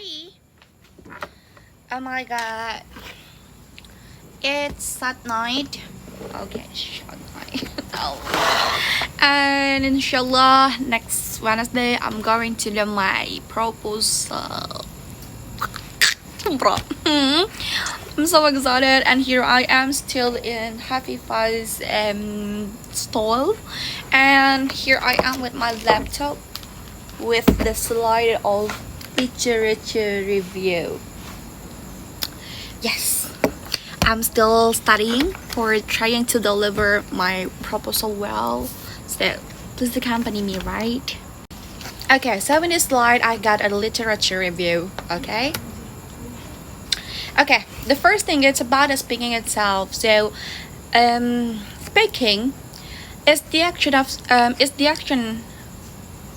Hi. Oh my god. It's at night. Okay, shut night. Oh. And inshallah, next Wednesday, I'm going to do my proposal. Bro. I'm so excited, and here I am still in Happy Fuzz stall, and here I am with my laptop with the slide of literature review. Yes, I'm still studying for trying to deliver my proposal well, so please accompany me, right? Okay, so in this slide I got a literature review. Okay, the first thing it's about the speaking itself. So speaking is the action of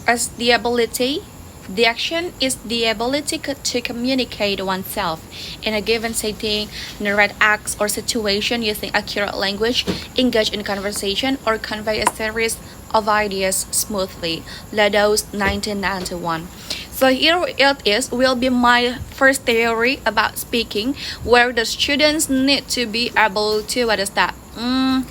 as the ability. The action is the ability to communicate oneself in a given setting, narrate acts or situation using accurate language, engage in conversation, or convey a series of ideas smoothly. Lados, 1991. So here it is, will be my first theory about speaking, where the students need to be able to, what is that?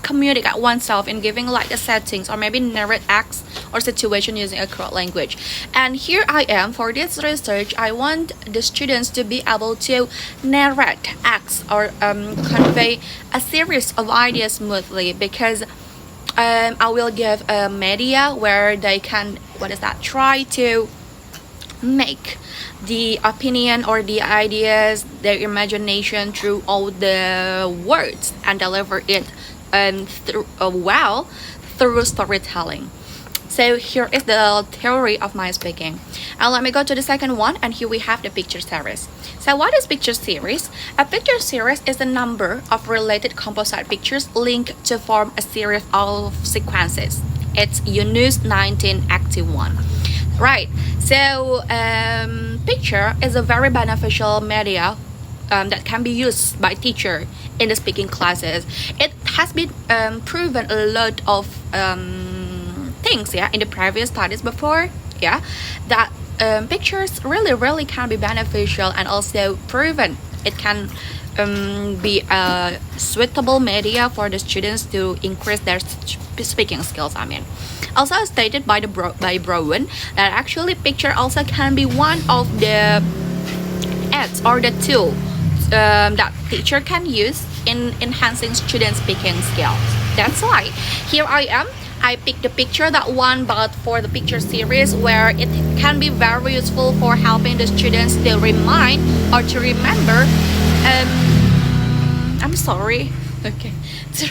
Communicate oneself in giving like the settings or maybe narrate acts or situation using accurate language. And here I am for this research. I want the students to be able to narrate acts or convey a series of ideas smoothly, because I will give a media where they can, try to make the opinion or the ideas, their imagination through all the words and deliver it through storytelling. So here is the theory of my speaking. And let me go to the second one, and here we have the picture series. So what is picture series? A picture series is a number of related composite pictures linked to form a series of sequences. It's UNUS 1981. Right, so picture is a very beneficial media that can be used by teacher in the speaking classes. It has been proven a lot of things, in the previous studies before, that pictures really can be beneficial, and also proven it can be a suitable media for the students to increase their speaking skills. Also stated by Brown that actually picture also can be one of the aids or the tool that teacher can use in enhancing students' speaking skills. That's why here I am. I picked the picture that one, but for the picture series where it can be very useful for helping the students to remind or to remember. I'm sorry. Okay, to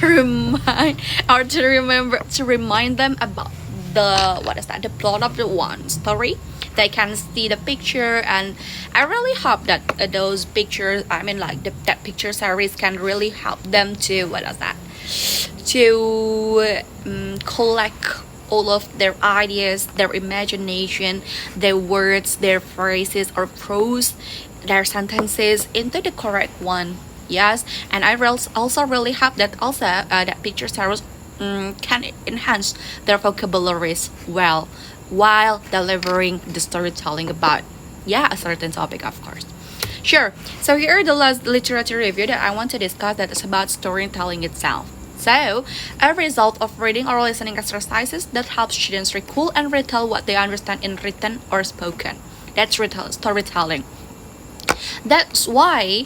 remind them about the plot of the one story. They can see the picture, and I really hope that those pictures, that picture series can really help them to collect all of their ideas, their imagination, their words, their phrases or prose, their sentences into the correct one. Yes, and I also really hope that that picture series can enhance their vocabularies well while delivering the storytelling about a certain topic, of course. Sure. So here are the last literature review that I want to discuss, that is about storytelling itself. So, a result of reading or listening exercises that help students recall and retell what they understand in written or spoken. That's storytelling. That's why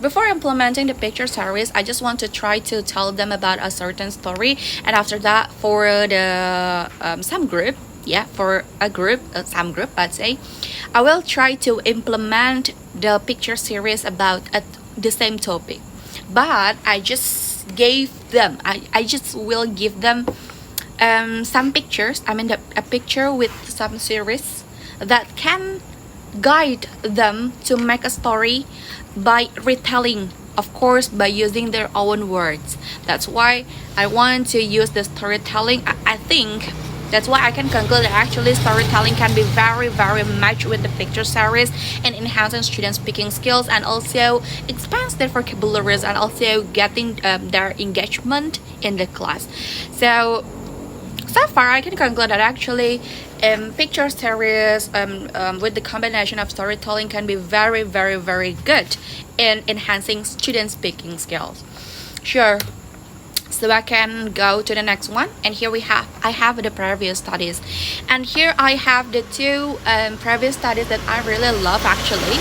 before implementing the picture series, I just want to try to tell them about a certain story, and after that for the some group, some group, let's say, I will try to implement the picture series about the same topic, but I just will give them some pictures, a picture with some series that can guide them to make a story by retelling, of course, by using their own words. That's why I want to use the storytelling. I think that's why I can conclude that actually storytelling can be very much with the picture series in enhancing students' speaking skills, and also expands their vocabularies, and also getting their engagement in the class. So So far, I can conclude that actually picture series with the combination of storytelling can be very, very, very good in enhancing student speaking skills. Sure. So I can go to the next one, and here I have the previous studies, and here I have the two previous studies that I really love actually.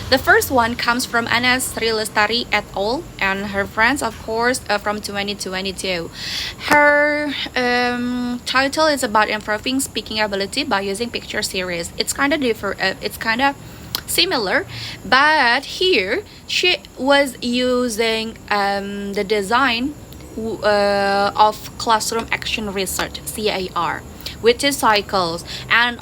The first one comes from Anas Sri Lestari et al. And her friends, of course, from 2022. Her title is about improving speaking ability by using picture series. It's kind of different. It's kind of similar, but here she was using the design of classroom action research (CAR) with two cycles, and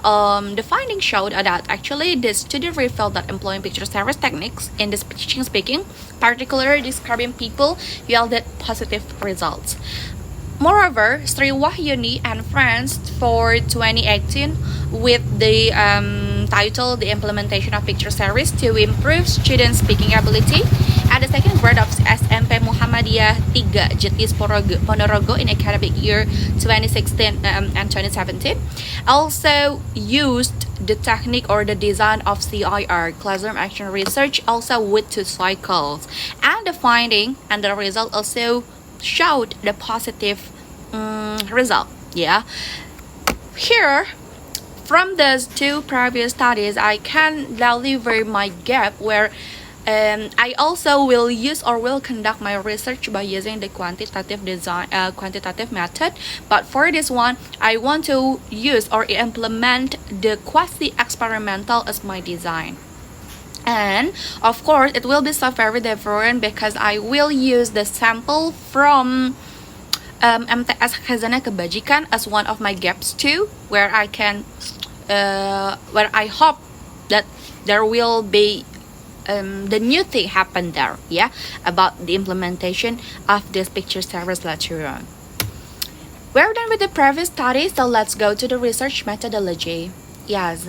the findings showed that actually the student revealed that employing picture series techniques in the speaking, particularly describing people, yielded positive results. Moreover, Sri Wahyuni and friends for 2018 with the title The Implementation of Picture Series to Improve Student Speaking Ability at the second grade of SMP Muhammadiyah 3 Jetis Ponorogo in academic year 2016 and 2017 also used the technique or the design of CIR, Classroom Action Research, also with two cycles, and the finding and the result also showed the positive result. Yeah, here from those two previous studies I can deliver my gap where I also will use or will conduct my research by using the quantitative quantitative method, but for this one I want to use or implement the quasi-experimental as my design. And of course it will be so very different because I will use the sample from MTS Khazanah Kebajikan as one of my gaps too, where I can where I hope that there will be the new thing happen there, yeah, about the implementation of this picture series later on. We're done with the previous study, so let's go to the research methodology. Yes.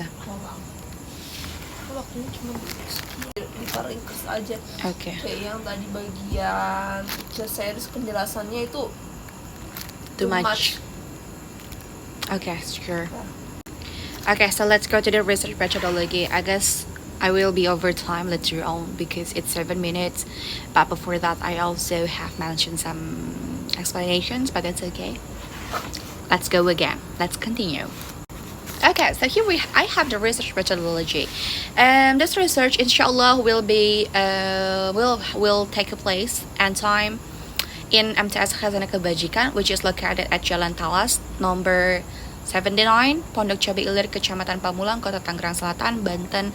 Waktunya cuma diparingkes aja. Okay. Kayak yang tadi bagian picture series penjelasannya itu Too much. Okay, sure. Okay, so let's go to the research methodology. I guess I will be over time later on because it's 7 minutes, but before that I also have mentioned some explanations, but that's okay. Let's go again. Let's continue. Okay, so here I have the research methodology. This research, inshallah, will be will take place and time in MTS Khazanah Kebajikan, which is located at Jalan Talas, number 79, Pondok Cabe Ilir, Kecamatan Pamulang, Kota Tangerang Selatan, Banten.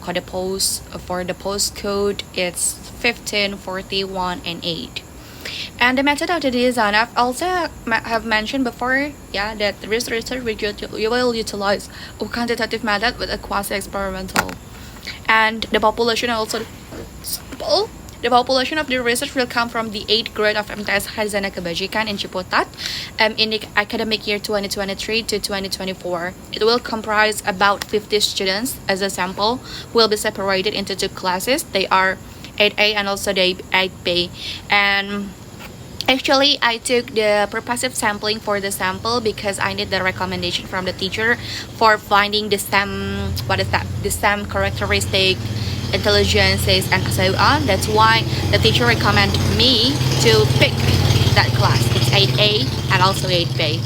Code post for the postcode it's 1541 and 8. And the method of the design, I've also have mentioned before, yeah, that the research will utilize a quantitative method with a quasi-experimental, and the population also sample. The population of the research will come from the 8th grade of MTS Khazanah Kebajikan in Ciputat in the academic year 2023 to 2024. It will comprise about 50 students as a sample, will be separated into two classes. They are 8A and also the 8B. And actually, I took the purposive sampling for the sample because I need the recommendation from the teacher for finding the STEM, the STEM characteristic, intelligences, and so on. That's why the teacher recommended me to pick that class. It's 8A and also 8B.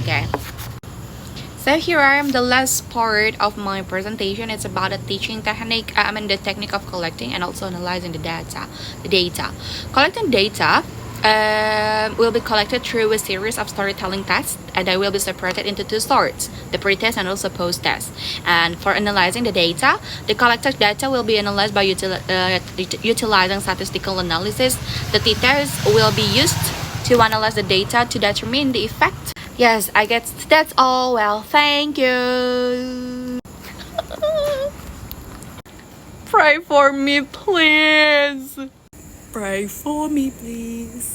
Okay. So here I am, the last part of my presentation. It's about a teaching technique, the technique of collecting and also analyzing the data. Collecting data will be collected through a series of storytelling tests, and they will be separated into two sorts, the pre-test and also post-test. And for analyzing the data, the collected data will be analyzed by utilizing statistical analysis. The t-test will be used to analyze the data to determine the effect. Yes, I guess that's all. Well, thank you. Pray for me, please. Pray for me, please.